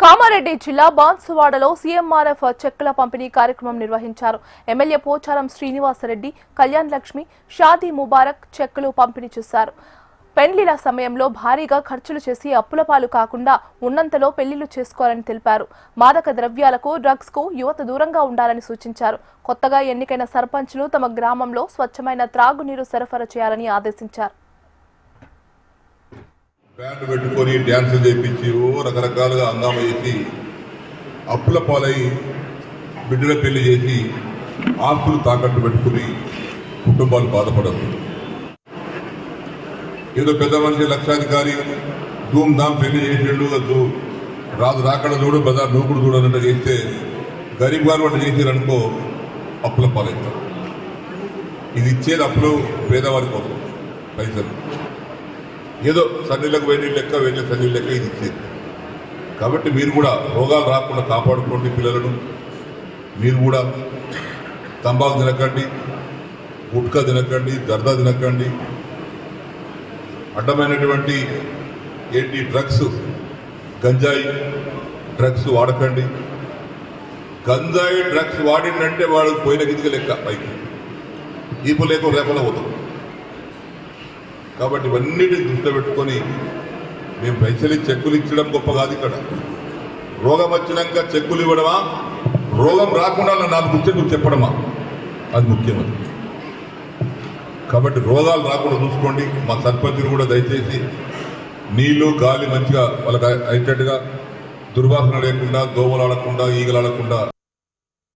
కామారెడ్డి జిల్లా బాన్సువాడలో సీఎంఆర్ఎఫ్ చెక్కుల పంపిణీ కార్యక్రమం నిర్వహించారు. ఎమ్మెల్యే పోచారం శ్రీనివాసరెడ్డి, కళ్యాణ్ లక్ష్మి, షాదీ ముబారక్ చెక్కులు పంపిణీ చేశారు. పెళ్లిల సమయంలో భారీగా ఖర్చులు చేసి అప్పుల పాలు కాకుండా ఉన్నంతలో పెళ్లిళ్లు చేసుకోవాలని తెలిపారు. మాదక ద్రవ్యాలకు, డ్రగ్స్ కు యువత దూరంగా ఉండాలని సూచించారు. కొత్తగా ఎన్నికైన సర్పంచ్లు తమ గ్రామంలో స్వచ్ఛమైన త్రాగునీరు సరఫరా చేయాలని ఆదేశించారు. బ్యాండ్ పెట్టుకొని డ్యాన్సులు చేయించి రకరకాలుగా హంగామా చేసి అప్పుల పాలై బిడ్డల పెళ్లి చేసి ఆస్తులు తాకట్టు పెట్టుకుని కుటుంబాలు బాధపడదు. ఏదో పెద్ద మనిషి లక్షాధికారి ధూమ్ ధామ్ పెళ్లి చేసేళ్ళు రాదు రాకడ చూడు బజార్ నూకుడు చూడనంట చేస్తే గరీబ్ గారు వంట చేసారనుకో అప్పుల పాలవుతారు. ఇది ఇచ్చేది అప్పులు పేదవారి కోసం పైసలు. ఏదో సన్నీళ్ళకు వేడి లెక్క వెళ్ళే సన్నీ లెక్క ఇది ఇచ్చేది. కాబట్టి మీరు కూడా రోగాలు రాకుండా కాపాడుకోండి పిల్లలను. మీరు కూడా తంబాకు తినకండి, గుట్కా తినకండి, జర్దా తినకండి, అడ్డమైనటువంటి డ్రగ్స్ గంజాయి డ్రగ్స్ వాడకండి. గంజాయి డ్రగ్స్ వాడిందంటే వాడు పోయిన గిదిగా లెక్క పైకి ఈపు లేక రేపలా పోతాం. కాబట్టి ఇవన్నిటిని దృష్టిలో పెట్టుకొని మేము పైసలు చెక్కులు ఇచ్చడం గొప్ప కాదు. ఇక్కడ రోగం వచ్చినాక చెక్కులు ఇవ్వడమా, రోగం రాకుండా నాలుగు చెక్కులు చెప్పడమా, అది ముఖ్యమంత్రి. కాబట్టి రోగాలు రాకుండా చూసుకోండి. మా సర్పంచులు కూడా దయచేసి నీళ్లు గాలి మంచిగా వాళ్ళకి అయ్యేటట్టుగా దుర్వాసన లేకుండా, దోమలాడకుండా, ఈగలాడకుండా